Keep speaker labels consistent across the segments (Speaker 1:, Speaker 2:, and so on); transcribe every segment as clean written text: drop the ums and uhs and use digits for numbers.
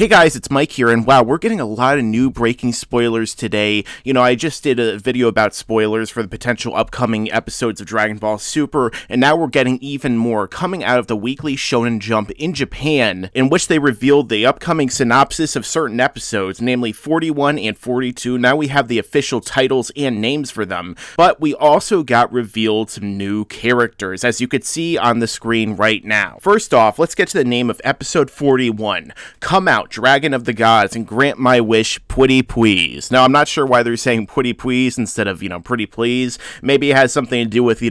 Speaker 1: Hey guys, it's Mike here, and wow, we're getting a lot of new breaking spoilers today. I just did a video about spoilers for the potential upcoming episodes of Dragon Ball Super, and now we're getting even more coming out of the Weekly Shonen Jump in Japan, in which they revealed the upcoming synopsis of certain episodes, namely 41 and 42. Now we have the official titles and names for them, but we also got revealed some new characters, as you could see on the screen right now. First off, let's get to the name of episode 41. Come out, Dragon of the Gods, and grant my wish, pretty please. Now, I'm not sure why they're saying pretty please instead of, pretty please. Maybe it has something to do with,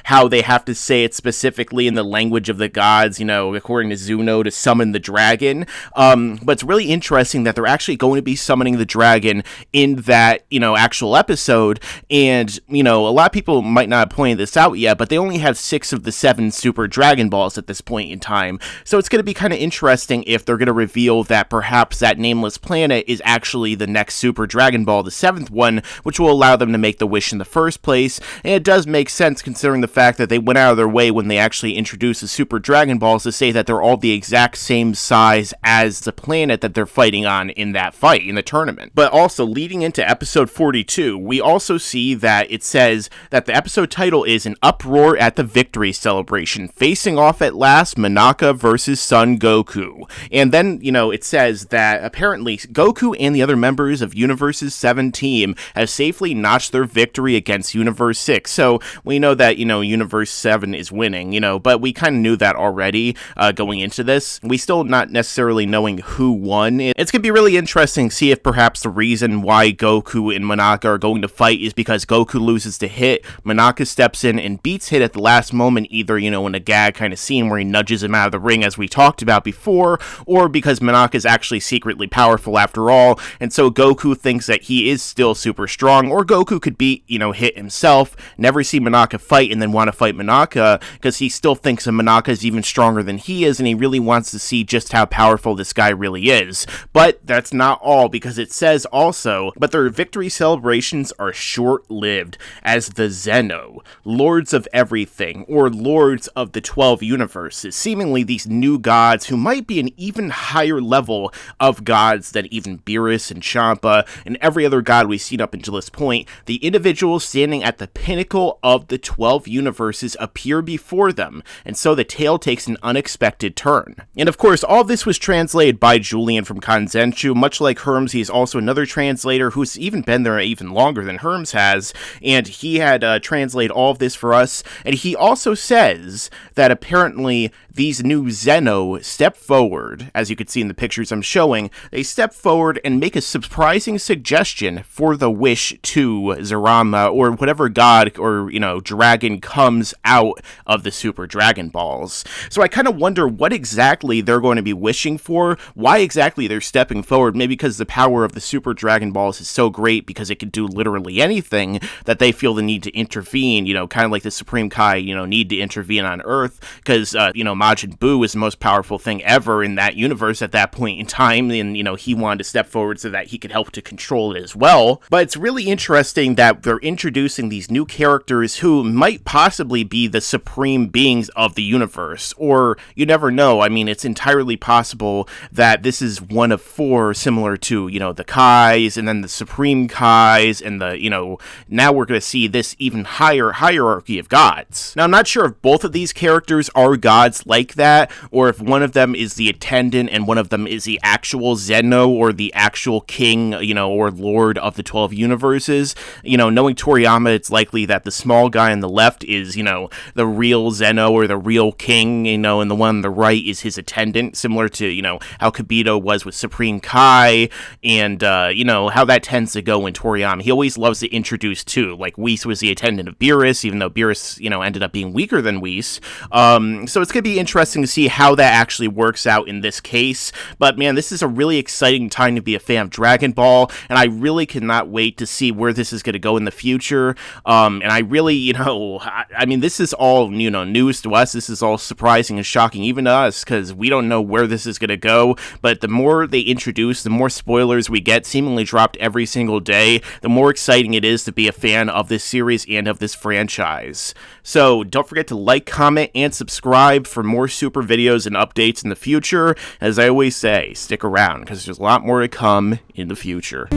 Speaker 1: how they have to say it specifically in the language of the gods, according to Zuno, to summon the dragon. But it's really interesting that they're actually going to be summoning the dragon in that, actual episode. And, a lot of people might not have pointed this out yet, but they only have 6 of the 7 Super Dragon Balls at this point in time. So it's going to be kind of interesting if they're going to reveal that perhaps that nameless planet is actually the next Super Dragon Ball, the 7th one, which will allow them to make the wish in the first place. And it does make sense considering the fact that they went out of their way when they actually introduced the Super Dragon Balls to say that they're all the exact same size as the planet that they're fighting on in that fight, in the tournament. But also, leading into episode 42, we also see that it says that the episode title is An Uproar at the Victory Celebration, facing off at last, Monaka versus Son Goku. And then, it says that apparently Goku and the other members of Universe's 7 team have safely notched their victory against Universe 6. So we know that, Universe 7 is winning, but we kind of knew that already going into this. We still not necessarily knowing who won. It's going to be really interesting to see if perhaps the reason why Goku and Monaka are going to fight is because Goku loses to Hit, Monaka steps in and beats Hit at the last moment, either, in a gag kind of scene where he nudges him out of the ring as we talked about before, or because Monaka is actually secretly powerful after all, and so Goku thinks that he is still super strong, or Goku could beat, Hit himself, never see Monaka fight, and then want to fight Monaka, because he still thinks that Monaka is even stronger than he is, and he really wants to see just how powerful this guy really is. But that's not all, because it says also, but their victory celebrations are short-lived, as the Zeno, Lords of Everything, or Lords of the 12 Universes, seemingly these new gods who might be an even higher level of gods than even Beerus and Champa and every other god we've seen up until this point. The individuals standing at the pinnacle of the 12 universes appear before them, and so the tale takes an unexpected turn. And of course, all of this was translated by Julian from Kanzenshuu. Much like Herms, he's also another translator who's even been there even longer than Herms has, and he had translated all of this for us. And he also says that apparently these new Zeno step forward, as you can see in the pictures I'm showing, they step forward and make a surprising suggestion for the wish to Zarama, or whatever god or, dragon comes out of the Super Dragon Balls. So I kind of wonder what exactly they're going to be wishing for, why exactly they're stepping forward, maybe because the power of the Super Dragon Balls is so great because it can do literally anything that they feel the need to intervene, kind of like the Supreme Kai, need to intervene on Earth, because, Majin Buu is the most powerful thing ever in that universe at that point in time, and, he wanted to step forward so that he could help to control it as well. But it's really interesting that they're introducing these new characters who might possibly be the supreme beings of the universe, or you never know. I mean, it's entirely possible that this is one of 4 similar to, the Kais, and then the Supreme Kais, and the, now we're going to see this even higher hierarchy of gods. Now, I'm not sure if both of these characters are gods like that, or if one of them is the attendant and one of them is the actual Zeno, or the actual king, or lord of the 12 universes. Knowing Toriyama, it's likely that the small guy on the left is, the real Zeno, or the real king, and the one on the right is his attendant, similar to, how Kibito was with Supreme Kai, and, how that tends to go in Toriyama. He always loves to introduce two, like Whis was the attendant of Beerus, even though Beerus, ended up being weaker than Whis. So it's going to be interesting to see how that actually works out in this case. But man, this is a really exciting time to be a fan of Dragon Ball, and I really cannot wait to see where this is going to go in the future. And I really, I mean, this is all, news to us. This is all surprising and shocking, even to us, because we don't know where this is going to go. But the more they introduce, the more spoilers we get, seemingly dropped every single day, the more exciting it is to be a fan of this series and of this franchise. So don't forget to like, comment, and subscribe for more Super videos and updates in the future. As I always say, away. Stick around, because there's a lot more to come in the future.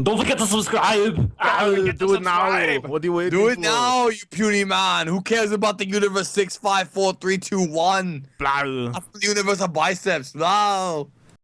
Speaker 2: Don't forget to subscribe.
Speaker 1: Do it now. What are you waiting
Speaker 3: Do it
Speaker 1: for?
Speaker 3: now, you puny man. Who cares about the universe 6, 5, 4, 3, 2, 1?
Speaker 1: Blah.
Speaker 3: The universe of biceps. No.